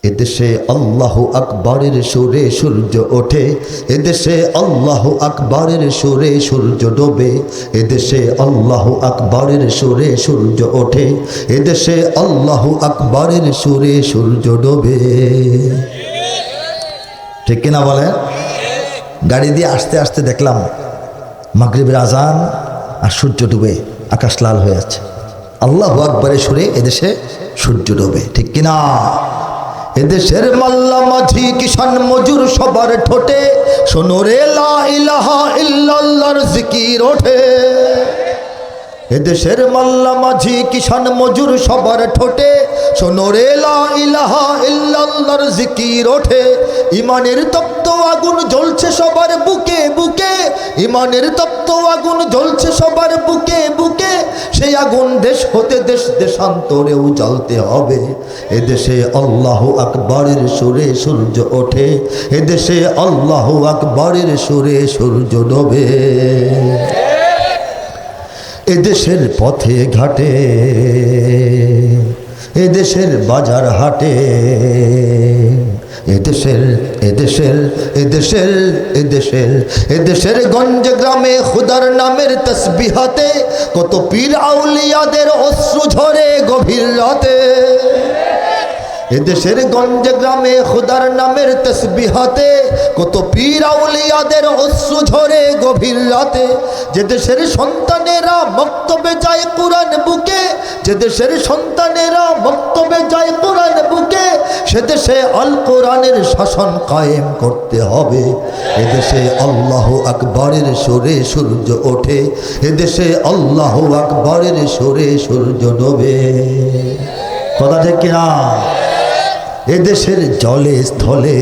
এদেশে আল্লাহু আকবরের সুরে সূর্য ওঠে, এদেশে আল্লাহু আকবরের সুরে সূর্য ডোবে। এদেশে আল্লাহু আকবরের সুরে সূর্য ওঠে, এদেশে আল্লাহু আকবরের সুরে সূর্য ডোবে। ঠিক কিনা বলেন? গাড়ি দিয়ে আসতে আসতে দেখলাম মাগরিবের আজান আর সূর্য ডুবে আকাশ লাল হয়ে আছে। আল্লাহু আকবরের সুরে এদেশে সূর্য ডোবে। ঠিক কিনা? এদেশের মাল্লা মাঝি কিষান মজুর সবার ঠোঁটে শোনো রে লা ইলাহা ইল্লাল্লাহর জিকির ওঠে। এদেশের মাল্লা মাঝি কিষান মজুর সবার ঠোঁটে শোনো রে লা ইলাহা ইল্লাল্লাহর জিকির ওঠে। ইমানের তপ্ত আগুন জ্বলছে সবার বুকে বুকে, ইমানের তপ্ত আগুন জ্বলছে সবার বুকে বুকে। সেই আগুন দেশ হতে দেশ দেশান্তরেও জ্বলতে হবে। এদেশে আল্লাহু আকবরের সুরে সূর্য ওঠে, এদেশে আল্লাহু আকবরের সুরে সূর্য ডোবে। এদেশের পথে ঘাটে, এদেশের বাজার হাটে, এদেশের এদেশের এদেশের এদেশের এদেশের গঞ্জ গ্রামে খুদার নামের তসবিহাতে কত পীর আউলিয়াদের অশ্রু ঝরে গভীর রাতে। এদেশের গঞ্জ গ্রামে খুদার নামের তসবিহাতে কত পীর আউলিয়াদের অশ্রু ঝরে গভীর রাতে। যে দেশের সন্তানেরা মক্তবে যায় কোরআন বুকে, যে দেশের সন্তানেরা মক্তবে যায় কোরআন বুকে, সে দেশে আল কোরআনের শাসন কায়েম করতে হবে। এদেশে আল্লাহু আকবরের সুরে সূর্য ওঠে, এদেশে আল্লাহু আকবরের সুরে সূর্য ডোবে। কথা ঠিক কিনা? এদেশের জলে স্থলে,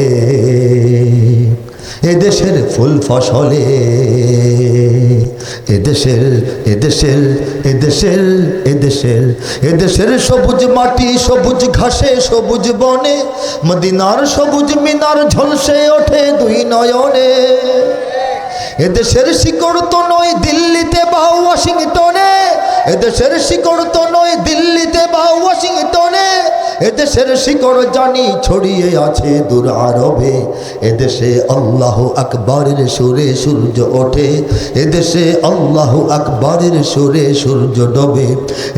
এদেশের ফুল ফসলে, এদেশের এদেশের এদেশের এদেশের এদেশের সবুজ মাটি সবুজ ঘাসে সবুজ বনে, মদিনার সবুজ মিনার ঝলসে ওঠে দুই নয়নে। এদেশের শিকড় তো নয় দিল্লিতে বা ওয়াশিংটনে, এদেশের শিকড় তো নয় দিল্লিতে বা ওয়াশিংটনে, এদেশের শিকড় জানি ছড়িয়ে আছে দূর আরবে। এদেশে আল্লাহু আকবরের সুরে সূর্য ওঠে, এদেশে আল্লাহু আকবরের সুরে সূর্য ডোবে।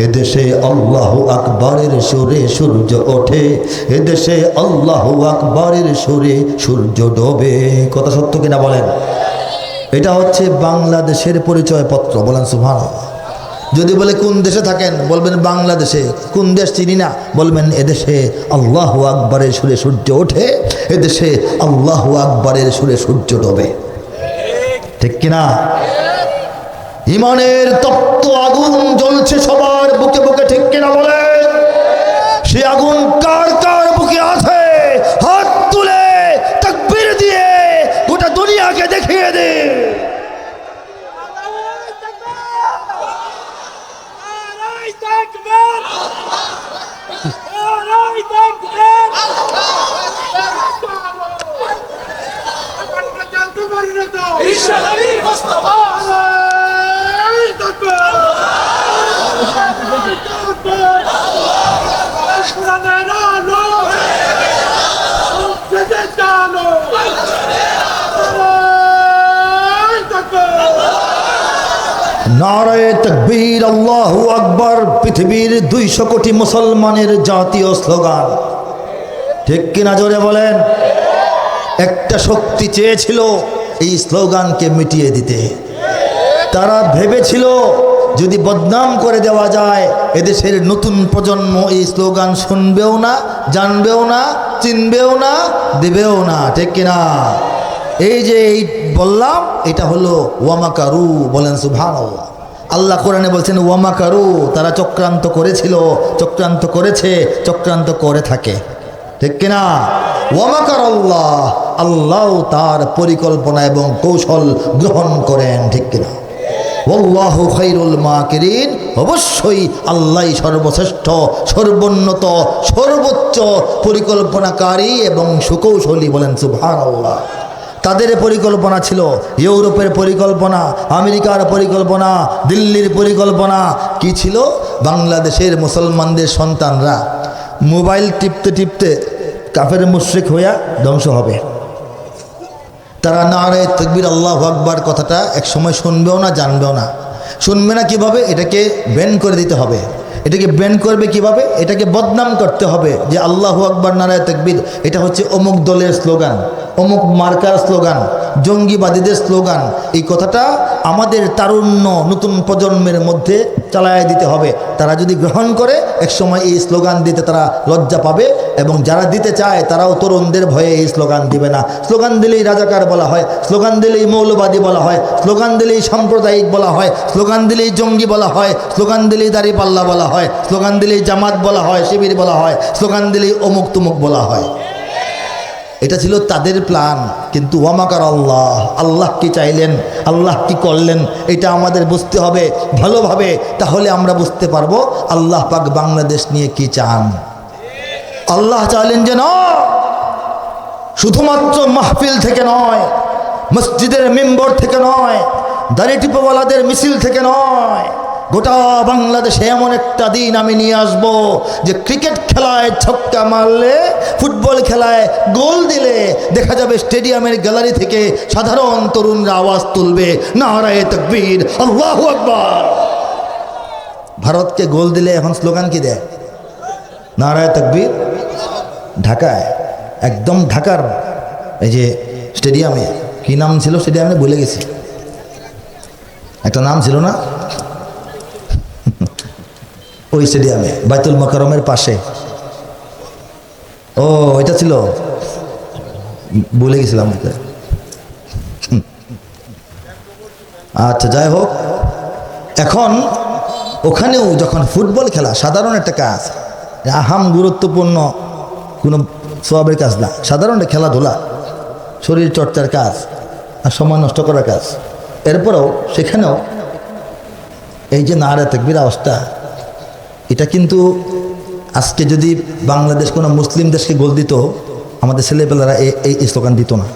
এদেশে আল্লাহু আকবরের সুরে সূর্য ওঠে, এদেশে আল্লাহু আকবরের সুরে সূর্য ডোবে। কথা সত্য কিনা বলেন? এটা হচ্ছে বাংলাদেশের পরিচয় পত্র। বলেন সুবহানাল্লাহ। যদি বলে কোন দেশে থাকেন, বলবেন বাংলাদেশে। কোন দেশ চিনি না, বলবেন এদেশে আল্লাহু আকবরের সুরে সূর্য ওঠে, এদেশে আল্লাহু আকবরের সুরে সূর্য ডোবে। ঠিক কিনা? ইমানের তপ্ত আগুন জ্বলছে সবার বুকে বুকে। ঠিক কিনা বলেন? সে আগুন কার কার বুকে আছে হাত তুলে তাকবীর দিয়ে গোটা দুনিয়াকে দেখিয়ে দে। নারায়ে তাকবীর, আল্লাহু আকবার পৃথিবীর 200 কোটি মুসলমানের জাতীয় স্লোগান। ঠিক কিনা জোরে বলেন? একটা শক্তি চেয়েছিল এই স্লোগানকে মিটিয়ে দিতে। তারা ভেবেছিল যদি বদনাম করে দেওয়া যায়, এদেশের নতুন প্রজন্ম এই স্লোগান শুনবেও না, জানবেও না, চিনবেও না, দেবেও না। ঠিক কিনা? এই যে এই বললাম, এটা হলো ওয়ামাকারু। বলেন সুবহানাল্লাহ। আল্লাহ কোরআনে বলছেন ওয়ামাকারু, তারা চক্রান্ত করেছিল, চক্রান্ত করেছে, চক্রান্ত করে থাকে। ঠিক কিনা? ওয়ামাকার আল্লাহ, আল্লাহ তার পরিকল্পনা এবং কৌশল গ্রহণ করেন। ঠিক কিনা? ওয়াল্লাহু খায়রুল মাকিরিন, অবশ্যই আল্লাহই সর্বশ্রেষ্ঠ, সর্বোন্নত, সর্বোচ্চ পরিকল্পনাকারী এবং সুকৌশলী। বলেন সুবহানাল্লাহ। তাদের পরিকল্পনা ছিল, ইউরোপের পরিকল্পনা, আমেরিকার পরিকল্পনা, দিল্লির পরিকল্পনা কি ছিল? বাংলাদেশের মুসলমানদের সন্তানরা মোবাইল টিপতে টিপতে কাফের মুশরিক হইয়া ধ্বংস হবে। তারা নারে তাকবীর আল্লাহু আকবার কথাটা এক সময় শুনবেও না, জানবেও না। শুনবে না কিভাবে? এটাকে ব্যান করে দিতে হবে। এটাকে ব্যান করবে কিভাবে? এটাকে বদনাম করতে হবে যে আল্লাহু আকবার নারে তাকবীর এটা হচ্ছে অমুক দলের স্লোগান, অমুক মার্কার স্লোগান, জঙ্গিবাদীদের স্লোগান। এই কথাটা আমাদের তারুণ্য নতুন প্রজন্মের মধ্যে চালায় দিতে হবে। তারা যদি গ্রহণ করে একসময় এই স্লোগান দিতে তারা লজ্জা পাবে, এবং যারা দিতে চায় তারাও তরুণদের ভয়ে এই স্লোগান দিবে না। স্লোগান দিলেই রাজাকার বলা হয়, স্লোগান দিলেই মৌলবাদী বলা হয়, স্লোগান দিলেই সাম্প্রদায়িক বলা হয়, স্লোগান দিলেই জঙ্গি বলা হয়, স্লোগান দিলেই দাড়িপাল্লা বলা হয়, স্লোগান দিলেই জামাত বলা হয়, শিবির বলা হয়, স্লোগান দিলেই অমুক তুমুক বলা হয়। এটা ছিল তাদের প্ল্যান। কিন্তু ওয়ামাকার আল্লাহ, আল্লাহ কি চাইলেন, আল্লাহ কি করলেন, এটা আমাদের বুঝতে হবে ভালোভাবে। তাহলে আমরা বুঝতে পারবো আল্লাহ পাক বাংলাদেশ নিয়ে কি চান। আল্লাহ চাইলেন যে না, শুধুমাত্র মাহফিল থেকে নয়, মসজিদের মেম্বর থেকে নয়, দাড়ি টিপোওয়ালাদের মিছিল থেকে নয়, গোটা বাংলাদেশে এমন একটা দিন আমি নিয়ে আসব যে ক্রিকেট খেলায় ছক্কা মারলে, ফুটবল খেলায় গোল দিলে দেখা যাবে স্টেডিয়ামের গ্যালারি থেকে সাধারণ তরুণরা আওয়াজ তুলবে নারায়ে তাকবীর আল্লাহু আকবার। ভারতকে গোল দিলে এখন স্লোগান কি দেয়? নারায়ে তাকবীর। ঢাকায়, একদম ঢাকার এই যে স্টেডিয়ামে, কি নাম ছিল স্টেডিয়ামে ভুলে গেছি, একটা নাম ছিল না, ওই স্টেডিয়ামে বাইতুল মোকাররমের পাশে, ও এটা ছিল, ভুলে গেছিলাম। আচ্ছা যাই হোক, এখন ওখানেও যখন ফুটবল খেলা সাধারণ একটা কাজ, আহাম গুরুত্বপূর্ণ কোনো সওয়াবের কাজ না, সাধারণ একটা খেলাধুলা, শরীর চর্চার কাজ আর সময় নষ্ট করার কাজ। এরপরেও সেখানেও এই যে নারে তাকবীর আওয়াজটা, এটা কিন্তু আজকে যদি বাংলাদেশ কোনো মুসলিম দেশকে গোল দিত, আমাদের ছেলেপেলারা এই স্লোগান দিত না,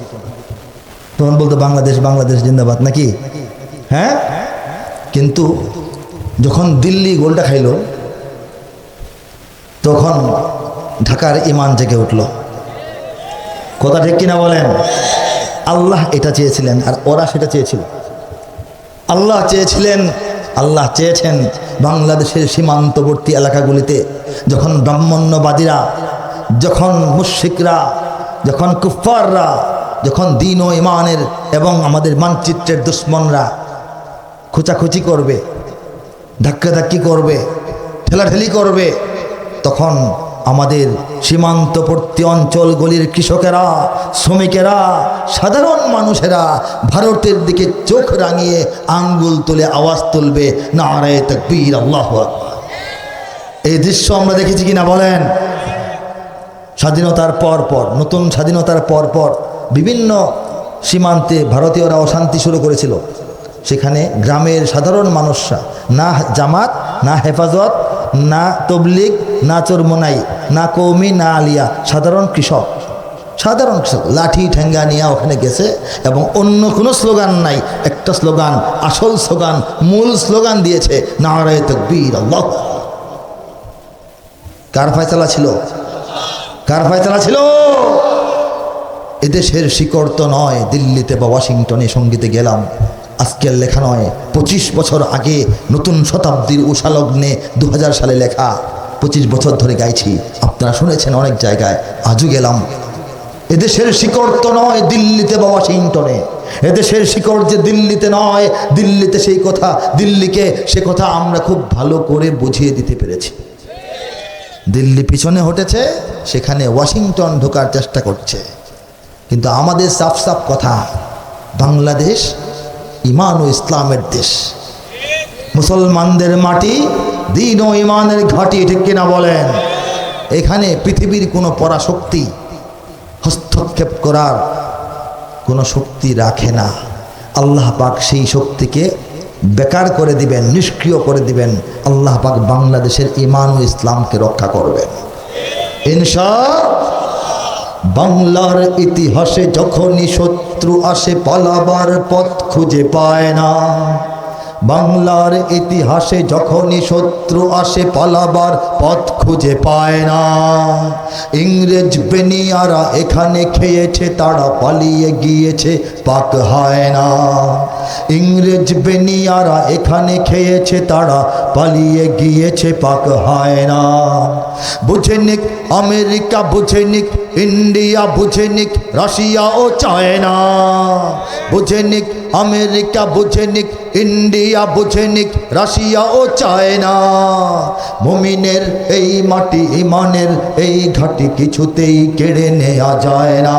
তখন বলতো বাংলাদেশ বাংলাদেশ জিন্দাবাদ নাকি, হ্যাঁ। কিন্তু যখন দিল্লি গোলটা খাইল, তখন ঢাকার ইমান জেগে উঠল। কথা ঠিক কিনা বলেন? আল্লাহ এটা চেয়েছিলেন আর ওরা সেটা চেয়েছিল। আল্লাহ চেয়েছিলেন, আল্লাহ চেয়েছেন বাংলাদেশের সীমান্তবর্তী এলাকাগুলিতে যখন ব্রাহ্মণ্যবাদীরা, যখন মুশরিকরা, যখন কুফফাররা, যখন দ্বীন ও ইমানের এবং আমাদের মানচিত্রের দুশ্মনরা খোঁচাখুচি করবে, ধাক্কাধাক্কি করবে, ঠেলাঠেলি করবে, তখন আমাদের সীমান্তবর্তী অঞ্চলগুলির কৃষকেরা, শ্রমিকেরা, সাধারণ মানুষেরা ভারতের দিকে চোখ রাঙিয়ে আঙ্গুল তুলে আওয়াজ তুলবে নারায়ে তাকবীর আল্লাহু আকবার। এই দৃশ্য আমরা দেখেছি কিনা বলেন? স্বাধীনতার পর, নতুন স্বাধীনতার পর বিভিন্ন সীমান্তে ভারতীয়রা অশান্তি শুরু করেছিল। সেখানে গ্রামের সাধারণ মানুষরা, না জামাত, না হেফাজত, না তবলিগ, না চরমোনাই, না কৌমি, না আলিয়া, সাধারণ কৃষক লাঠি ঠেঙ্গা নিয়ে ওখানে গেছে, এবং অন্য কোনো স্লোগান নাই, একটা স্লোগান, আসল স্লোগান, মূল স্লোগান দিয়েছে নারায়ে তাকবীর আল্লাহ। কার ফয়সালা ছিল? কার ফয়সালা ছিল? এদেশের শিকড় তো নয় দিল্লিতে বা ওয়াশিংটনে সঙ্গীতে গেলাম, আজকের লেখা নয়, 25 বছর আগে নতুন শতাব্দীর উষালগ্নে 2000 সালে লেখা, 25 বছর ধরে গাইছি, আপনারা শুনেছেন অনেক জায়গায়, আজও গেলাম। এদেশের শিকড় তো নয় দিল্লিতে বা ওয়াশিংটনে, এদেশের শিকড় যে দিল্লিতে নয়, দিল্লিতে সেই কথা, দিল্লিকে সে কথা আমরা খুব ভালো করে বুঝিয়ে দিতে পেরেছি। দিল্লি পিছনে হটেছে, সেখানে ওয়াশিংটন ঢোকার চেষ্টা করছে। কিন্তু আমাদের সাফ সাফ কথা, বাংলাদেশ ইমান ও ইসলামের দেশ, মুসলমানদের মাটি, দ্বীন ও ইমানের ঘাঁটি, ঠিক কিনা বলেন? এখানে পৃথিবীর কোনো পরাশক্তি হস্তক্ষেপ করার কোনো শক্তি রাখে না। আল্লাহ পাক সেই শক্তিকে বেকার করে দিবেন, নিষ্ক্রিয় করে দিবেন। আল্লাহ পাক বাংলাদেশের ইমান ও ইসলামকে রক্ষা করবেন ইনশাআল্লাহ। বাংলার ইতিহাসে যখনই শত্রু আসে পালাবার পথ খুঁজে পায় না, বাংলার ইতিহাসে যখনই শত্রু আসে পালাবার পথ খুঁজে পায় না। ইংরেজ বেনিয়ারা এখানে খেয়েছে, তারা পালিয়ে গিয়েছে পাক হয় না। ইংরেজ বেনিয়ারা এখানে খেয়েছে, তারা পালিয়ে গিয়েছে পাক হয় না। বুঝে নিক আমেরিকা, বুঝে নিক ইন্ডিয়া, বুঝে নিক রাশিয়া ও চায়না। বুঝে নিক আমেরিকা, বুঝে নিক ইন্ডিয়া, বুঝে নিক রাশিয়া ও চায়না। মুমিনের এই মাটি ইমানের এই ঘাটি কিছুতেই কেড়ে নেওয়া যায় না।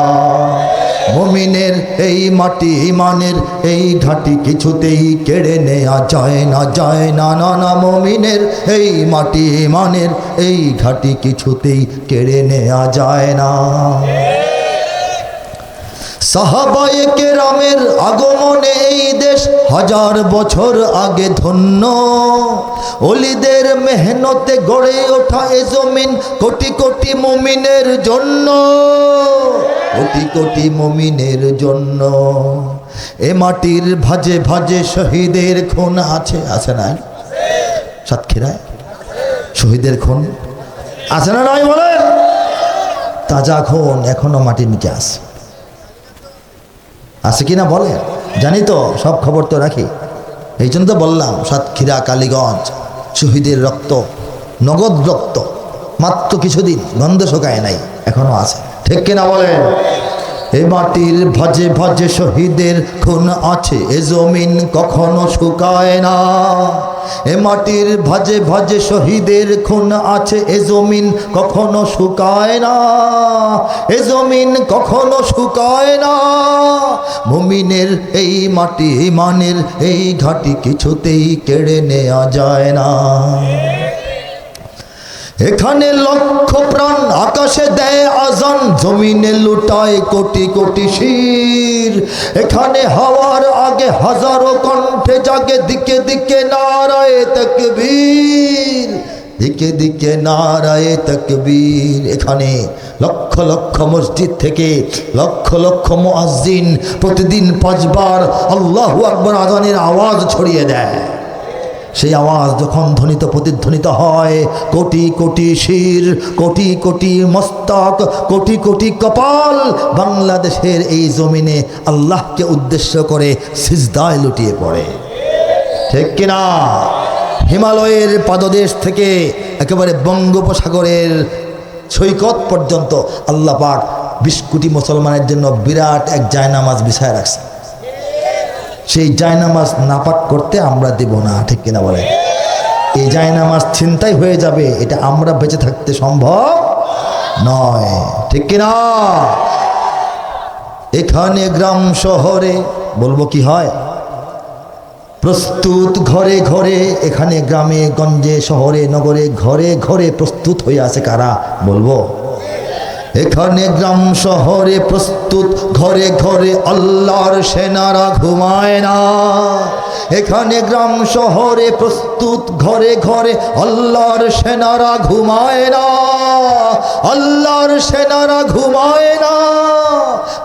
মুমিনের এই মাটি ইমানের এই ঘাটি কিছুতেই কেড়ে নেওয়া যায় না, যায় না, না না। মুমিনের এই মাটি ইমানের এই ঘাটি কিছুতেই কেড়ে নেওয়া যায় না। সাহাবায়ে কেরামের আগমনে এই দেশ হাজার বছর আগে ধন্য। ওলিদের মেহনতে গড়ে ওঠা এ জমিন কোটি কোটি মুমিনের জন্য, কোটি কোটি মুমিনের জন্য। এ মাটির ভাজে ভাজে শহীদের খুন আছে, আছে না? সাতক্ষীরায় শহীদের খুন আছে না নয় বলেন? তাজা খুন এখনো মাটির নিচে আছে, আছে কিনা বলে? জানি তো, সব খবর তো রাখি। এই জন্য তো বললাম, সাতক্ষীরা কালীগঞ্জ শহীদের রক্ত, নগদ রক্ত, মাত্র কিছুদিন গন্ধ শোকায় নাই, এখনো আছে, ঠিক কিনা বলেন? এ মাটির ভাজে ভাজে শহীদের খুন আছে, এ জমিন কখনো শুকায় না। এ মাটির ভাজে ভাজে শহীদের খুন আছে, এ জমিন কখনো শুকায় না, এ জমিন কখনো শুকায় না। মুমিনের এই মাটি ইমানের এই ঘাটি কিছুতেই কেড়ে নেওয়া যায় না। এখানে লক্ষ প্রাণ আকাশে দেয় আজান, জমিনে লুটায় কোটি কোটি শির। এখানে হাওয়ার আগে হাজারো কণ্ঠে জাগে দিকে দিকে নারায়ে তাকবীর, দিকে দিকে নারায়ে তাকবীর। এখানে লক্ষ লক্ষ মসজিদ থেকে লক্ষ লক্ষ মুয়াজ্জিন প্রতিদিন 5 বার আল্লাহু আকবার আযানের আওয়াজ ছড়িয়ে দেয়। সেই আওয়াজ যখন ধ্বনিত প্রতিধ্বনিত হয়, কোটি কোটি শির, কোটি কোটি মস্তক, কোটি কোটি কপাল বাংলাদেশের এই জমিনে আল্লাহকে উদ্দেশ্য করে সিজদায় লুটিয়ে পড়ে, ঠিক কিনা? হিমালয়ের পাদদেশ থেকে একেবারে বঙ্গোপসাগরের সৈকত পর্যন্ত আল্লাহ পাক 20 কোটি মুসলমানের জন্য বিরাট এক জায়নামাজ বিছায় রাখছে। সেই জায়নামাজ নাপাক করতে আমরা দেব না, ঠিক কিনা বলে? এই জায়নামাজ ছিনতাই হয়ে যাবে, এটা আমরা বেঁচে থাকতে সম্ভব নয়, ঠিক কিনা? এখানে গ্রাম শহরে বলবো কি হয়, প্রস্তুত ঘরে ঘরে। এখানে গ্রামে গঞ্জে শহরে নগরে ঘরে ঘরে প্রস্তুত হয়ে আছে কারা বলবো? এখানে গ্রাম শহরে প্রস্তুত ঘরে ঘরে আল্লাহর সেনারা ঘুমায় না। এখানে গ্রাম শহরে প্রস্তুত ঘরে ঘরে আল্লাহর সেনারা ঘুমায় না, আল্লাহর সেনারা ঘুমায় না।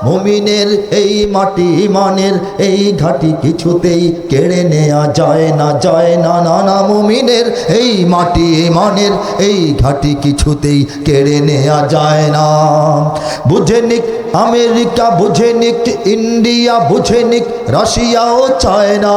মুমিনের এই মাটি ইমানের এই ঘাটি কিছুতেই কেড়ে নেওয়া যায় না, যায় না, না না। মুমিনের এই মাটি ইমানের এই ঘাটি কিছুতেই কেড়ে নেওয়া যায় না। বুঝে নিক আমেরিকা, বুঝে নিক ইন্ডিয়া, বুঝে নিক রাশিয়া ও চায়না।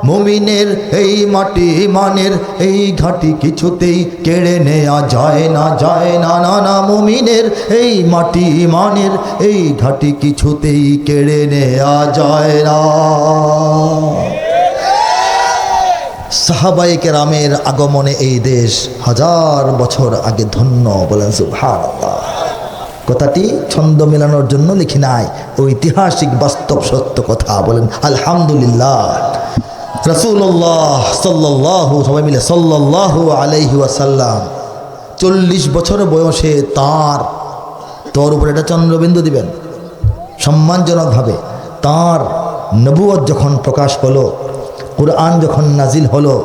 মুমিনের এই মাটি ইমানের এই ঘাটি কিছুতেই কেড়ে নেওয়া যায় না, যায় না, না না। মুমিনের এই মাটি ইমানের এই ঘাটি কিছুতেই কেড়ে নেওয়া যায় না। সাহাবায়ে কেরামের আগমনে এই দেশ হাজার বছর আগে ধন্য, বলেন সুবহানাল্লাহ। কথাটি ছন্দ মেলানোর জন্য লিখি নাই, ঐতিহাসিক বাস্তব সত্য কথা, বলেন আলহামদুলিল্লাহ। রাসূলুল্লাহ সাল্লাল্লাহু, সবাই মিলে সাল্লাল্লাহু আলাইহি ওয়াসাল্লাম 40 বছর বয়সে তোর উপরে একটা চন্দ্রবিন্দু দিবেন সম্মানজনকভাবে। তার নবুয়ত যখন প্রকাশ হলো, কুরআন যখন নাজিল হলো,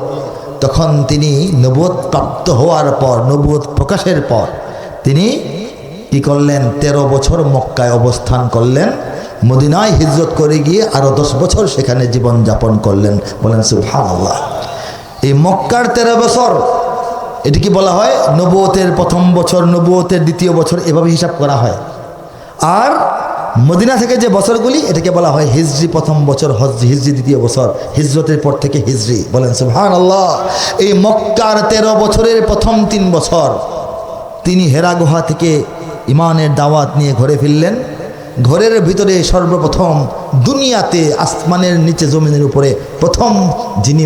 তখন তিনি নবুয়ত প্রাপ্ত হওয়ার পর, নবুয়ত প্রকাশের পর তিনি কি করলেন? 13 বছর মক্কায় অবস্থান করলেন। মদিনায় হিজরত করে গিয়ে আরও 10 বছর সেখানে জীবনযাপন করলেন। বলেন সুবহানাল্লাহ। এই মক্কার 13 বছর, এটি কি বলা হয় নবুয়তের প্রথম বছর, নবুয়তের দ্বিতীয় বছর, এভাবে হিসাব করা হয়। আর মদিনা থেকে যে বছরগুলি, এটাকে বলা হয় হিজরি প্রথম বছর, হিজরি দ্বিতীয় বছর, হিজরতের পর থেকে হিজরি। বলেন সুবহানাল্লাহ। এই মক্কার 13 বছরের প্রথম 3 বছর তিনি হেরা গুহা থেকে ইমানের দাওয়াত নিয়ে ঘরে ফিরলেন। ঘরের ভিতরে সর্বপ্রথম দুনিয়াতে আসমানের নিচে জমিনের উপরে প্রথম যিনি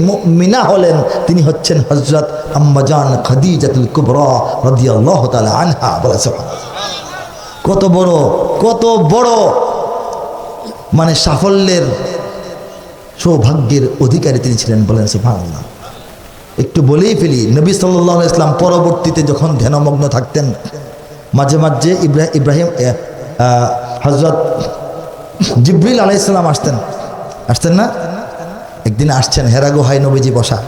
মুমিনা হলেন তিনি হচ্ছেন হযরত আম্মা জান খাদিজাতুল কুবরা রাদিয়াল্লাহু তাআলা আনহা। বলেন সুবহানাল্লাহ। কত বড় মানে সাফল্যের সৌভাগ্যের অধিকারী তিনি ছিলেন। বলেন সুবহানাল্লাহ। একটু বলেই ফেলি, নবী সাল্লাল্লাহু আলাইহি ওয়াসাল্লাম পরবর্তীতে যখন ধ্যানমগ্ন থাকতেন, মাঝে মাঝে ইব্রাহিম হযরত জিবরিল আলাইহিস সালাম আসতেন না? একদিন আসছেন, হেরা গুহায় নবীজি বসা,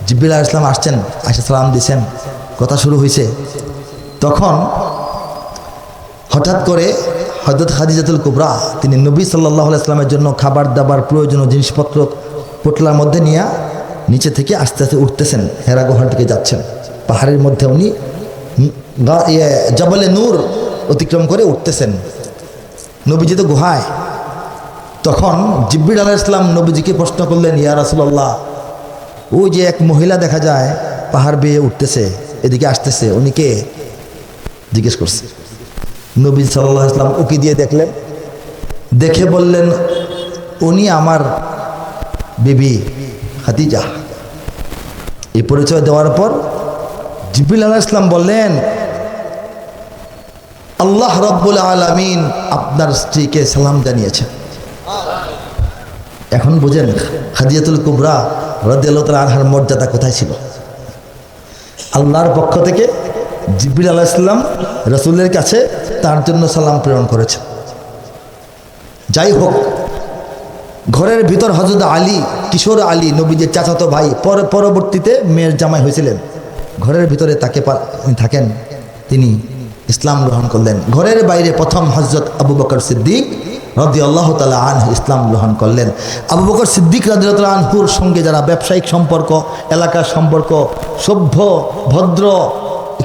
জিবরিল আলাইহিস সালাম আসছেন, আয়েশা সালাম দিয়েছেন, কথা শুরু হয়েছে। তখন হঠাৎ করে হযরত খাদিজাতুল কুবরা তিনি নবী সাল্লাল্লাহু আলাইহি ওয়াসাল্লামের জন্য খাবার দাবার প্রয়োজনীয় জিনিসপত্র পোটলার মধ্যে নিয়ে নিচে থেকে আস্তে আস্তে উঠতেছেন, হেরা গুহার দিকে যাচ্ছেন। পাহাড়ের মধ্যে উনি জবলে নূর অতিক্রম করে উঠতেছেন, নবীজি তো গুহায়। তখন জিবরিল আলাইহিস সালাম নবীজিকে প্রশ্ন করলেন, ইয়া রাসূলুল্লাহ, ওই যে এক মহিলা দেখা যায় পাহাড় বেয়ে উঠতেছে, এদিকে আসতেছে, উনি কে? জিজ্ঞেস করছে। নবী সাল্লাল্লাহু আলাইহি ওয়াসাল্লাম উকি দিয়ে দেখলেন, দেখে বললেন, উনি আমার বিবি খাদিজা। এই পরিচয় দেওয়ার পর জিবরিল আলাইহিস সালাম বললেন, আল্লাহ রাব্বুল আলামিন আপনার স্ত্রীকে সালাম জানিয়েছেন। এখন বুঝেন খাদিজাতুল কুবরা রাদিয়াল্লাহু তাআলা আনহার মর্যাদা কোথায় ছিল। আল্লাহর পক্ষ থেকে জিবরিল আলাইহিস সালাম রাসূলের কাছে তার জন্য সালাম প্রেরণ করেছেন। যাই হোক, ঘরের ভিতর হযরত আলী, কিশোর আলী নবীজির চাচাতো ভাই, পরবর্তীতে মেয়ের জামাই হয়েছিলেন, ঘরের ভিতরে তাকে থাকেন, তিনি ইসলাম গ্রহণ করলেন। ঘরের বাইরে প্রথম হযরত আবু বকর সিদ্দিক রাদিয়াল্লাহু তাআলা আনহু ইসলাম গ্রহণ করলেন। আবু বকর সিদ্দিক রাদিয়াল্লাহু তাআলা আনহুর সঙ্গে যারা ব্যবসায়িক সম্পর্ক, এলাকার সম্পর্ক, সভ্য ভদ্র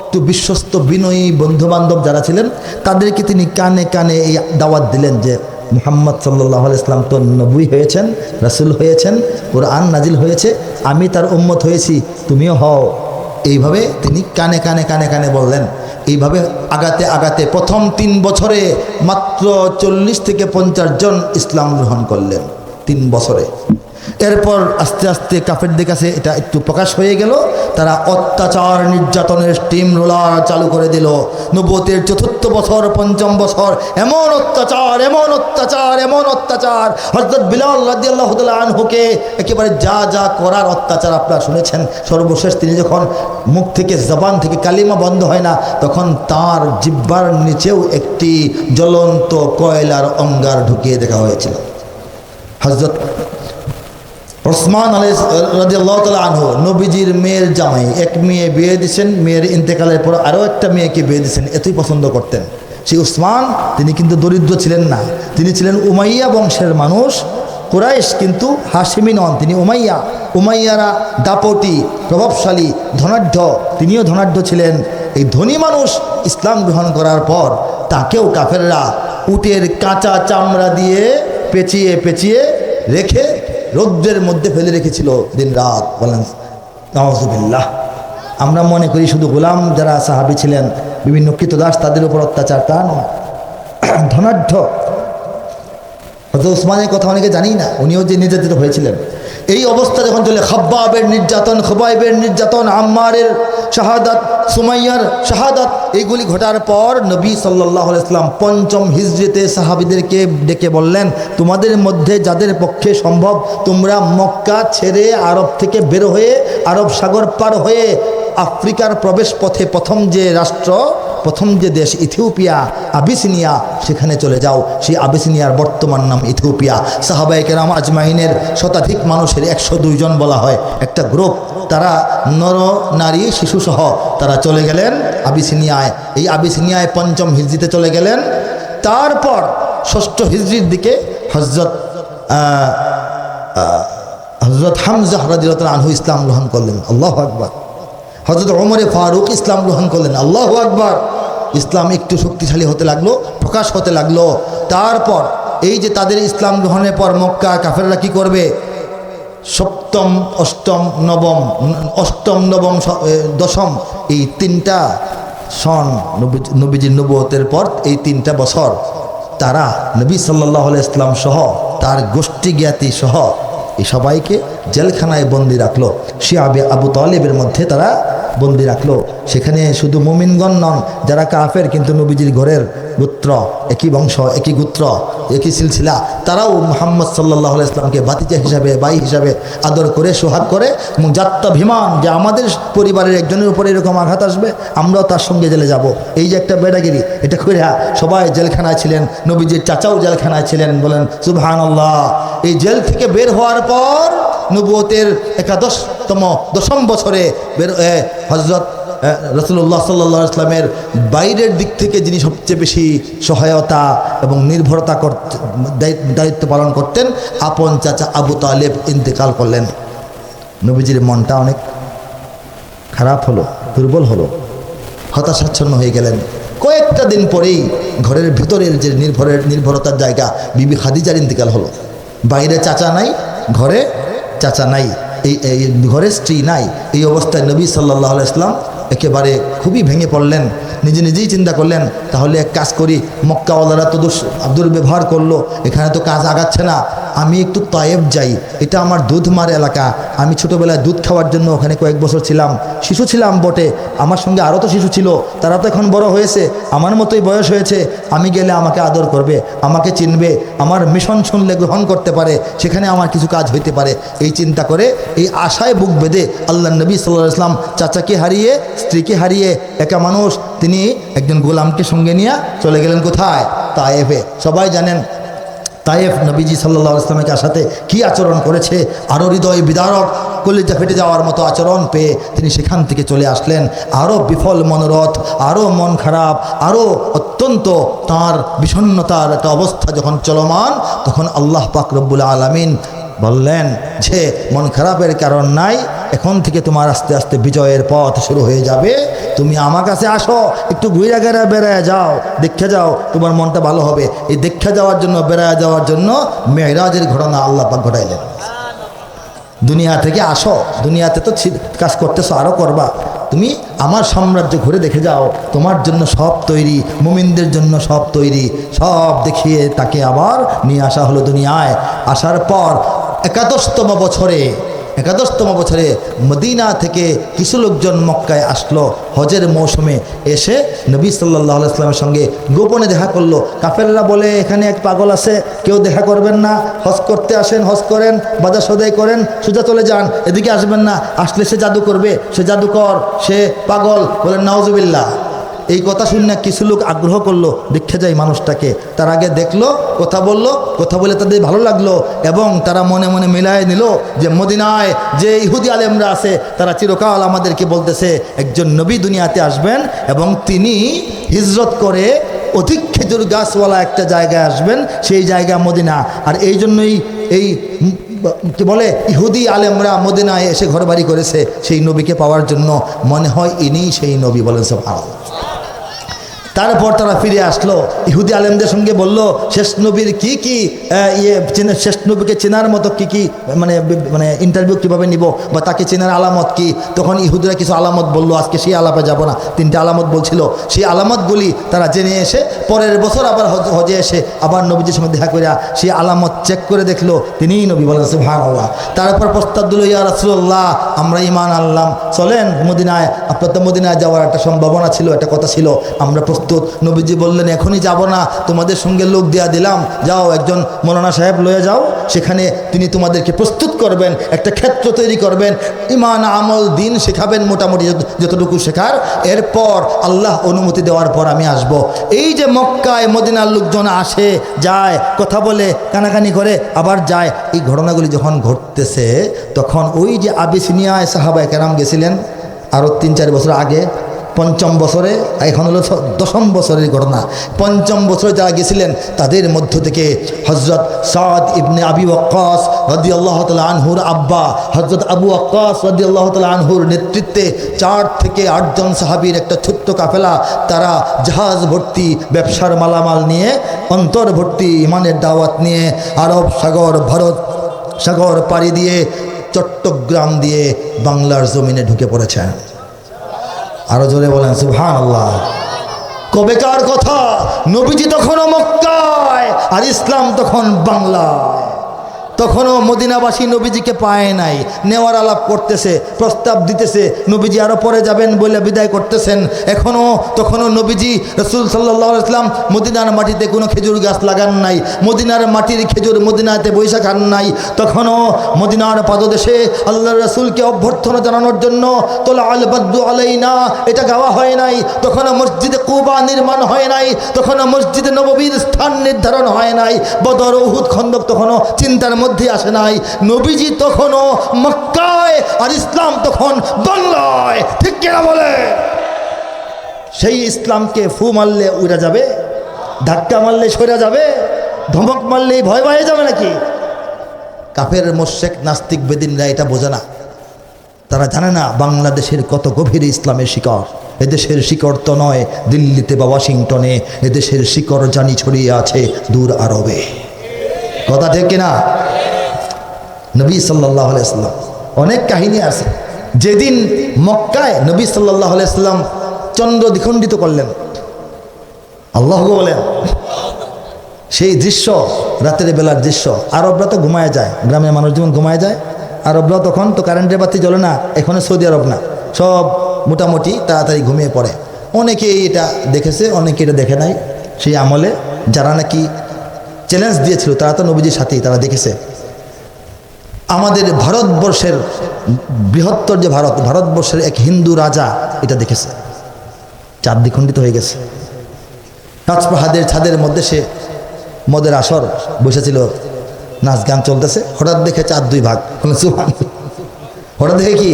একটু বিশ্বস্ত বিনয়ী বন্ধুবান্ধব যারা ছিলেন, তাদেরকে তিনি কানে কানে এই দাওয়াত দিলেন যে মুহাম্মদ সাল্লাল্লাহু আলাইহি ওয়াসাল্লাম তো নবী হয়েছেন, রাসূল হয়েছেন, কুরআন নাজিল হয়েছে, আমি তার উম্মত হয়েছি, তুমিও হও। এইভাবে তিনি কানে কানে কানে কানে বললেন। এইভাবে আগাতে আগাতে প্রথম 3 বছরে মাত্র 40 থেকে 50 জন ইসলাম গ্রহণ করলেন 3 বছরে। এরপর আস্তে আস্তে কাফেরদের কাছে এটা একটু প্রকাশ হয়ে গেল, তারা অত্যাচার নির্যাতনের স্টিম রোলার চালু করে দিল। নবুয়তের 4th বছর 5ম বছর এমন অত্যাচার, এমন অত্যাচার, এমন অত্যাচার, হযরত বিলাল রাদিয়াল্লাহু তাআলা আনহুকে একেবারে যা যা করার অত্যাচার আপনারা শুনেছেন। সর্বশেষ তিনি যখন মুখ থেকে, জবান থেকে কালিমা বন্ধ হয় না, তখন তার জিহ্বার নিচেও একটি জ্বলন্ত কয়লার অঙ্গার ঢুকিয়ে দেখা হয়েছিল। হযরত ওসমান রাদিয়াল্লাহু তাআলা আনহু নবীজির মেয়ের জামাই, এক মেয়ে বিয়ে দিয়েছেন, মেয়ের ইন্তেকালের পর আরও একটা মেয়েকে বিয়ে দিয়েছেন, এতই পছন্দ করতেন। সেই উসমান তিনি কিন্তু দরিদ্র ছিলেন না, তিনি ছিলেন উমাইয়া বংশের মানুষ, কুরাইশ কিন্তু হাশিমি নন, তিনি উমাইয়া। উমাইয়ারা দাপটি, প্রভাবশালী, ধনাঢ্য, তিনিও ধনাঢ্য ছিলেন। এই ধনী মানুষ ইসলাম গ্রহণ করার পর তাকেও কাফেররা উটের কাঁচা চামড়া দিয়ে পেঁচিয়ে পেঁচিয়ে রেখে রৌদ্রের মধ্যে ফেলে রেখেছিল দিন রাত। বলেন নাউযুবিল্লাহ। আমরা মনে করি শুধু গোলাম যারা সাহাবী ছিলেন, বিভিন্ন কৃতদাস, তাদের উপর অত্যাচার, তা নয়। ধনাঢ্য হযরত উসমানের কথা অনেকে জানি না, উনিও যে নির্যাতিত হয়েছিলেন। এই অবস্থা যখন চলে, খাব্বাবের নির্যাতন, খুবাইবের নির্যাতন, আম্মারের শাহাদাত, সুমাইয়ার শাহাদাত, এইগুলি ঘটার পর নবী সাল্লাল্লাহু আলাইহি ওয়াসাল্লাম 5ম হিজরিতে সাহাবীদেরকে ডেকে বললেন, তোমাদের মধ্যে যাদের পক্ষে সম্ভব তোমরা মক্কা ছেড়ে আরব থেকে বের হয়ে, আরব সাগর পার হয়ে আফ্রিকার প্রবেশ পথে প্রথম যে রাষ্ট্র, প্রথম যে দেশ ইথিওপিয়া, আবিসিনিয়া, সেখানে চলে যাও। সেই আবিসিনিয়ার বর্তমান নাম ইথিওপিয়া। সাহাবায়ে কেরাম আজমাইনের শতাধিক মানুষের 102 জন বলা হয় একটা গ্রুপ, তারা নর নারী শিশুসহ তারা চলে গেলেন আবিসিনিয়ায়। এই আবিসিনিয়ায় 5ম হিজরিতে চলে গেলেন। তারপর ষষ্ঠ হিজরির দিকে হযরত হামজা রাদিয়াল্লাহু আনহু ইসলাম গ্রহণ করলেন। আল্লাহু আকবার। হযরত ওমরে ফারুক ইসলাম গ্রহণ করলেন। আল্লাহু আকবার। ইসলাম একটু শক্তিশালী হতে লাগলো, প্রকাশ হতে লাগলো। তারপর এই যে তাদের ইসলাম গ্রহণের পর মক্কা কাফেররা কি করবে? সপ্তম, অষ্টম, নবম, দশম এই তিনটা সন নবীজির নবুয়তের পর এই তিনটা বছর তারা নবী সাল্লাল্লাহু আলাইহি ওয়াসাল্লাম সহ তার গোষ্ঠী জ্ঞাতি সহ এই সবাইকে জেলখানায় বন্দি রাখলো। শিয়াবে আবু তালেবের মধ্যে তারা বন্দি রাখলো। সেখানে শুধু মুমিনগণ নন, যারা কাফের কিন্তু নবীজির ঘরের গোত্র, একই বংশ, একই গোত্র, একই সিলসিলা, তারাও মুহাম্মদ সাল্লাল্লাহু আলাইহি ওয়াসাল্লামকে ভাতিজা হিসাবে, ভাই হিসাবে আদর করে, সোহাগ করে এবং যাত্রাভিমান যে আমাদের পরিবারের একজনের উপরে এরকম আঘাত আসবে, আমরাও তার সঙ্গে জেলে যাব। এই যে একটা বেড়াগিরি, এটা করে সবাই জেলখানায় ছিলেন। নবীজির চাচাও জেলখানায় ছিলেন। বলেন সুবহানাল্লাহ। এই জেল থেকে বের হওয়ার পর নবুয়তের দশম বছরে হযরত রাসূলুল্লাহ সাল্লাল্লাহু আলাইহি ওয়াসাল্লামের বাইরের দিক থেকে যিনি সবচেয়ে বেশি সহায়তা এবং নির্ভরতা দায়িত্ব পালন করতেন, আপন চাচা আবু তালেব ইন্তেকাল করলেন। নবীজির মনটা অনেক খারাপ হলো, দুর্বল হলো, হতাশাচ্ছন্ন হয়ে গেলেন। কয়েকটা দিন পরেই ঘরের ভিতরের যে নির্ভরতার জায়গা বিবি খাদিজার ইন্তেকাল হলো। বাইরে চাচা নাই, ঘরে চাচা নাই, এই ঘরে স্ত্রী নাই। এই অবস্থায় নবী সাল্লাল্লাহু আলাইহি ওয়াসাল্লাম একেবারে খুবই ভেঙে পড়লেন। নিজেই চিন্তা করলেন, তাহলে এক কাজ করি, মক্কাওয়ালারা তো দুর্ব্যবহার করলো, এখানে তো কাজ আগাচ্ছে না, আমি একটু তায়েব যাই। এটা আমার দুধমার এলাকা। আমি ছোটোবেলায় দুধ খাওয়ার জন্য ওখানে কয়েক বছর ছিলাম। শিশু ছিলাম বটে, আমার সঙ্গে আরও তো শিশু ছিল, তারা তো এখন বড় হয়েছে, আমার মতোই বয়স হয়েছে। আমি গেলে আমাকে আদর করবে, আমাকে চিনবে, আমার মিশন শুনলে গ্রহণ করতে পারে, সেখানে আমার কিছু কাজ হইতে পারে। এই চিন্তা করে, এই আশায় বুক বেঁধে আল্লাহ নবী সাল্লাল্লাহু আলাইহি ওয়াসাল্লাম চাচাকে হারিয়ে, স্ত্রীকে হারিয়ে, একা মানুষ, তিনি একজন গোলামকে সঙ্গে নিয়ে চলে গেলেন কোথায়? তায়েফে। সবাই জানেন তায়েফ নবীজি সাল্লাল্লাহু আলাইহি ওয়াসাল্লামের সাথে কী আচরণ করেছে। আরও হৃদয় বিদারক, কলিজা ফেটে যাওয়ার মতো আচরণ পেয়ে তিনি সেখান থেকে চলে আসলেন আরও বিফল মনোরথ, আরও মন খারাপ, আরও অত্যন্ত তাঁর বিষণ্ণতার একটা অবস্থা যখন চলমান, তখন আল্লাহ পাক রব্বুল আলামিন বললেন যে মন খারাপের কারণ নাই, এখন থেকে তোমার আস্তে আস্তে বিজয়ের পথ শুরু হয়ে যাবে। তুমি আমার কাছে আসো, একটু ঘুরে গেরা বেড়ায় যাও, দেখে যাও, তোমার মনটা ভালো হবে। এই দেখে যাওয়ার জন্য, বেড়ায় যাওয়ার জন্য মেরাজের ঘটনা আল্লাহ পাক ঘটাইলেন। দুনিয়া থেকে আসো, দুনিয়াতে তো কাজ করতেছো, আরও করবা, তুমি আমার সাম্রাজ্য ঘুরে দেখে যাও, তোমার জন্য সব তৈরি, মুমিনদের জন্য সব তৈরি, সব দেখিয়ে তাকে আবার নিয়ে আসা হলো দুনিয়ায়। আসার পর একাদশতম বছরে মদিনা থেকে কিছু লোকজন মক্কায় আসলো হজের মৌসুমে। এসে নবী সাল্লাল্লাহু আলাইহি ওয়াসাল্লামের সঙ্গে গোপনে দেখা করলো। কাফেররা বলে, এখানে এক পাগল আছে, কেউ দেখা করবেন না, হজ করতে আসেন, হজ করেন, বাজার সদাই করেন, সোজা চলে যান, এদিকে আসবেন না, আসলে সে জাদু করবে, সে জাদুকর, সে পাগল। বলেন নাউজুবিল্লাহ। এই কথা শুনে কিছু লোক আগ্রহ করলো, দেখে যায় মানুষটাকে। তার আগে দেখলো, কথা বলে তাদের ভালো লাগলো এবং তারা মনে মনে মিলায় নিল যে মদিনায় যে ইহুদি আলেমরা আছে, তারা চিরকাল আমাদেরকে বলতেছে একজন নবী দুনিয়াতে আসবেন এবং তিনি হিজরত করে অধিক খেজুর গাছওয়ালা একটা জায়গায় আসবেন, সেই জায়গা মদিনা। আর এই জন্যই এই কি বলে ইহুদি আলেমরা মদিনায় এসে ঘরবাড়ি করেছে সেই নবীকে পাওয়ার জন্য। মনে হয় ইনি সেই নবী। বলেন সুবহানাল্লাহ। তারপর তারা ফিরে আসলো, ইহুদি আলেমদের সঙ্গে বলল, শেষ নবীর কি শেষ নবীকে চেনার মতো কি মানে ইন্টারভিউ কীভাবে নিব বা তাকে চেনার আলামত কি। তখন ইহুদিরা কিছু আলামত বললো, আজকে সেই আলাপে যাব না, 3টে আলামত বলছিল। সেই আলামতগুলি তারা জেনে এসে পরের বছর আবার হজে এসে আবার নবীজির সঙ্গে দেখা করে সেই আলামত চেক করে দেখলো তিনিই নবী। বলেন সুবহানাল্লাহ। তারপর প্রস্তাব দিল, ইয়া রাসূলুল্লাহ, আমরা ঈমান আনলাম, চলেন মদিনায়। আপনার তো মদিনায় যাওয়ার একটা সম্ভাবনা ছিল, একটা কথা ছিল, আমরা প্রস্তুত। নবীজি বললেন, এখনই যাব না, তোমাদের সঙ্গে লোক দেয়া দিলাম, যাও একজন মৌলানা সাহেব লয়ে যাও, সেখানে তিনি তোমাদেরকে প্রস্তুত করবেন, একটা ক্ষেত্র তৈরি করবেন, ঈমান আমল দিন শেখাবেন, মোটামুটি যতটুকু শেখার। এরপর আল্লাহ অনুমতি দেওয়ার পর আমি আসব। এই যে মক্কায় মদিনার লোকজন আসে যায়, কথা বলে, কানাকানি করে, আবার যায়, এই ঘটনাগুলি যখন ঘটতেছে তখন ওই যে আবিসিনিয়ায় সাহাবায়ে কেরাম গেছিলেন আরও 3-4 বছর আগে, পঞ্চম বছরে, এখন হলো দশম বছরের ঘটনা। পঞ্চম বছরে যারা গেছিলেন তাদের মধ্য থেকে হজরত সাদ ইবনে আবি ওয়াক্কাস রাদিয়াল্লাহু তাআলা আনহুর আব্বা হজরত আবু ওয়াক্কাস রাদিয়াল্লাহু তাআলা আনহুর নেতৃত্বে 4 থেকে 8 জন সাহাবীর একটা ছোট্ট কাফেলা, তারা জাহাজ ভর্তি ব্যবসার মালামাল নিয়ে, অন্তর ভর্তি ইমানের দাওয়াত নিয়ে আরব সাগর, ভারত সাগর পাড়ি দিয়ে চট্টগ্রাম দিয়ে বাংলার জমিনে ঢুকে পড়েছেন। আরো জোরে বলেন সুবহানাল্লাহ। কবেকার কথা? নবীজি তখনও মক্কায় আর ইসলাম তখন বাংলায়। তখনও মদিনাবাসী নবীজিকে পায় নাই, নেওয়ার আলাপ করতেছে, প্রস্তাব দিতেছে, নবীজি আরও পরে যাবেন বলে বিদায় করতেছেন। তখনও নবীজি রাসূল সাল্লাল্লাহু আলাইহি ওয়াসাল্লাম মদিনার মাটিতে কোনো খেজুর গাছ লাগান নাই, মদিনার মাটির খেজুর মদিনাতে বৈশা খান নাই। তখনও মদিনার পাদদেশে আল্লাহর রাসূলকে অভ্যর্থনা জানানোর জন্য তোলা আল বাদ্দু আলাইনা এটা গাওয়া হয় নাই। তখনও মসজিদে কুবা নির্মাণ হয় নাই, তখনও মসজিদে নববীর স্থান নির্ধারণ হয় নাই, বদর উহুদ খন্দক তখনও চিন্তার মধ্যে আসে নাই। নবীজি তখনও মক্কায় আর ইসলাম তখন বাংলায়। ঠিক কিনা বলে? সেই ইসলামকে ফু মারলে উড়া যাবে, ধাক্কা মারলে সরে যাবে, ধমক মারলেই ভয় পাওয়া যাবে নাকি? কাফের মুশরিক নাস্তিক বেদিনরা এটা বোঝে না। তারা জানে না বাংলাদেশের কত গভীর ইসলামের শিকড়। এদেশের শিকড় তো নয় দিল্লিতে বা ওয়াশিংটনে, এদেশের শিকড় জানি ছড়িয়ে আছে দূর আরবে। কথা ঠিক কিনা? নবী সাল্লাল্লাহু আলাইহি সাল্লাম অনেক কাহিনী আছে। যেদিন মক্কায় নবী সাল্লাল্লাহু আলাইহি সাল্লাম চন্দ্র দ্বিখণ্ডিত করলেন, আল্লাহু বলেন, সেই দৃশ্য রাতের বেলার দৃশ্য। আরবরা তো ঘুমায় যায়, গ্রামের মানুষ যেমন ঘুমায় যায়, আরবরা তখন তো কারেন্টের বাতি জ্বলে না, এখন সৌদি আরব না, সব মোটামুটি তাড়াতাড়ি ঘুমিয়ে পড়ে। অনেকেই এটা দেখেছে, অনেকে এটা দেখে নাই। সেই আমলে যারা নাকি চ্যালেঞ্জ দিয়েছিল তারা তো নবীজির সাথেই, তারা দেখেছে। আমাদের ভারতবর্ষের বৃহত্তর যে ভারতবর্ষের এক হিন্দু রাজা এটা দেখেছে, চাঁদ দ্বিখণ্ডিত হয়ে গেছে। রাজপ্রাসাদের ছাদের মধ্যে সে মদের আসর বসেছিল, নাচ গান চলতেছে, হঠাৎ দেখে চাঁদ 2 ভাগ। হঠাৎ দেখে কি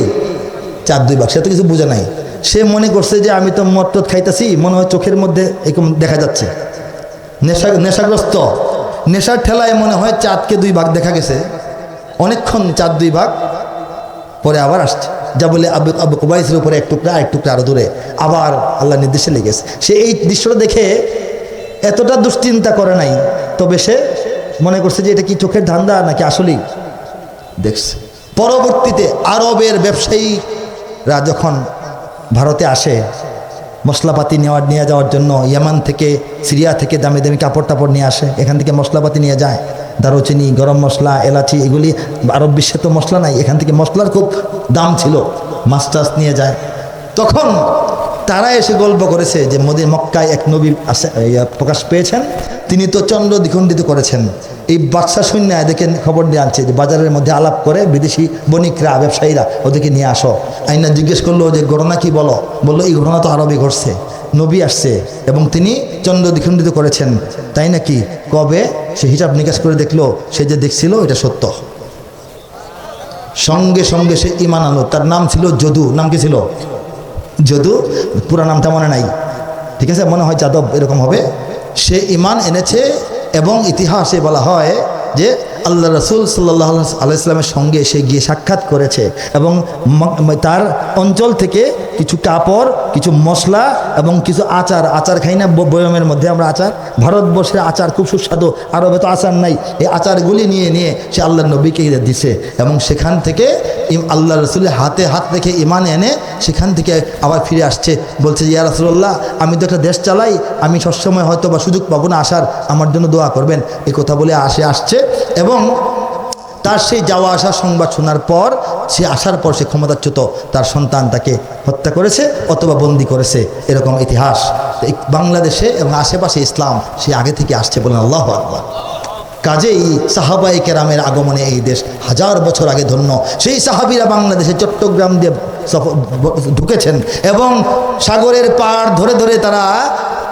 চাঁদ 2 ভাগ, সে তো কিছু বুঝে নাই। সে মনে করছে যে আমি তো মদ টদ খাইতেছি, মনে হয় চোখের মধ্যে এরকম দেখা যাচ্ছে, নেশাগ্রস্ত, নেশার ঠেলায় মনে হয় চাঁদকে 2 ভাগ দেখা গেছে। অনেকক্ষণ চাঁদ 2 ভাগ পরে আবার আসছে, যা বলে আবু কুবাইসের উপরে এক টুকরা আরো দূরে, আবার আল্লাহ নির্দেশে লেগেছে। সে এই দৃশ্যটা দেখে এতটা দুশ্চিন্তা করে নাই, তবে সে মনে করছে যে এটা কি চোখের ধান্দা নাকি আসলেই দেখছে। পরবর্তীতে আরবের ব্যবসায়ীরা যখন ভারতে আসে মশলাপাতি নিয়ে যাওয়ার জন্য, ইয়ামান থেকে সিরিয়া থেকে দামি দামি কাপড় টাপড় নিয়ে আসে, এখান থেকে মশলাপাতি নিয়ে যায়, দারুচিনি, গরম মশলা, এলাচি, এগুলি আরব বিশ্বে তো মশলা নাই, এখান থেকে মশলার খুব দাম ছিল, মাছ টাছ নিয়ে যায়। তখন তারা এসে গল্প করেছে যে মক্কায় এক নবী প্রকাশ পেয়েছেন, তিনি তো চন্দ্র দ্বিখণ্ডিত করেছেন। এই বাদশা শূন্য এদেরকে খবর দিয়ে আনছে যে বাজারের মধ্যে আলাপ করে বিদেশি বণিকরা, ব্যবসায়ীরা ওদেরকে নিয়ে আসো। আইনা জিজ্ঞেস করলো যে ঘটনা কি বলো? বললো এই ঘটনা তো আরবে ঘটছে, নবী আসছে এবং তিনি চন্দ্র দ্বিখণ্ডিত করেছেন। তাই নাকি? কবে? সে হিসাব নিকাশ করে দেখলো, সে যে দেখছিল এটা সত্য। সঙ্গে সঙ্গে সে ঈমান আনলো। তার নাম ছিল যদু। নাম কি ছিল? যদু। পুরা নামটা মনে নাই, ঠিক আছে, মনে হয় যাদব এরকম হবে। সে ঈমান এনেছে এবং ইতিহাসে বলা হয় যে আল্লাহ রাসূল সাল্লাল্লাহু আলাইহি সাল্লামের সঙ্গে সে গিয়ে সাক্ষাৎ করেছে এবং তার অঞ্চল থেকে কিছু কাপড়, কিছু মশলা এবং কিছু আচার খাই না বয়মের মধ্যে আমরা আচার, ভারতবর্ষের আচার খুব সুস্বাদু, আরবে তো আচার নাই, এই আচারগুলি নিয়ে সে আল্লাহ নবীকে দিছে এবং সেখান থেকে আল্লাহ রাসূলের হাতে হাত রেখে ঈমান এনে সেখান থেকে আবার ফিরে আসছে। বলছে ইয়া রাসূলুল্লাহ, আমি তো একটা দেশ চালাই, আমি সবসময় হয়তো বা সুযোগ পাবো না আসার, আমার জন্য দোয়া করবেন। এই কথা বলে আসছে এবং তার সেই যাওয়া আসার সংবাদ শোনার পর, সে আসার পর সে ক্ষমতাচ্যুত তার সন্তান তাকে হত্যা করেছে অথবা বন্দি করেছে, এরকম ইতিহাস। বাংলাদেশে এবং আশেপাশে ইসলাম সে আগে থেকে আসছে, বলেন আল্লাহু আকবার। কাজেই সাহাবায়ে কেরামের আগমনে এই দেশ 1000 বছর আগে ধন্য। সেই সাহাবীরা বাংলাদেশে চট্টগ্রাম দিয়ে ঢুকেছেন এবং সাগরের পাড় ধরে ধরে তারা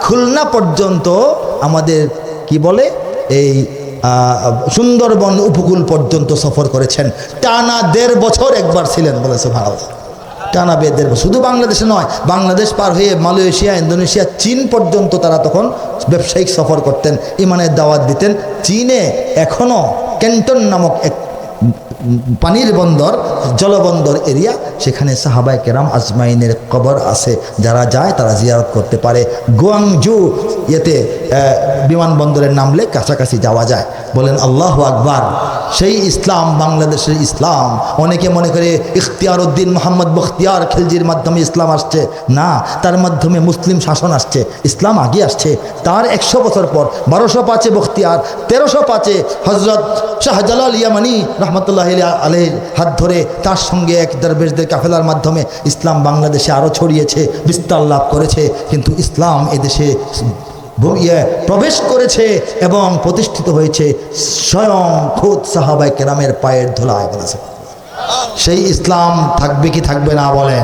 খুলনা পর্যন্ত, আমাদের কি বলে এই সুন্দরবন উপকূল পর্যন্ত সফর করেছেন। টানা 1.5 বছর একবার ছিলেন, বলে সুবহানাল্লাহ। টানা বেঁধে, শুধু বাংলাদেশে নয়, বাংলাদেশ পার হয়ে মালয়েশিয়া, ইন্দোনেশিয়া, চীন পর্যন্ত তারা তখন ব্যবসায়িক সফর করতেন, ইমানের দাওয়াত দিতেন। চীনে এখনও ক্যান্টন নামক এক পানির বন্দর, জলবন্দর এরিয়া, সেখানে সাহাবায়ে কেরাম আজমাইনের কবর আছে, যারা যায় তারা জিয়ারত করতে পারে। গুয়াংজু ইয়েতে বিমানবন্দরের নামলে কাছাকাছি যাওয়া যায়। বলেন আল্লাহু আকবার। সেই ইসলাম, বাংলাদেশের ইসলাম। অনেকে মনে করে ইখতিয়ার উদ্দিন মোহাম্মদ বখতিয়ার খিলজির মাধ্যমে ইসলাম আসছে, না, তার মাধ্যমে মুসলিম শাসন আসছে, ইসলাম আগে আসছে। তার 100 বছর পর 1205 বখতিয়ার, 1305 হজরত শাহজালাল ইয়ামানি রহমতুল্লাহ আলাইহির হাত ধরে তার সঙ্গে এক দরবেশদের কাফেলার মাধ্যমে ইসলাম বাংলাদেশে আরও ছড়িয়েছে, বিস্তার লাভ করেছে। কিন্তু ইসলাম এদেশে প্রবেশ করেছে এবং প্রতিষ্ঠিত হয়েছে স্বয়ং খুদ সাহাবায়ে কেরামের পায়ের ধুলায়। বলেছে সেই ইসলাম থাকবে কি থাকবে না বলেন?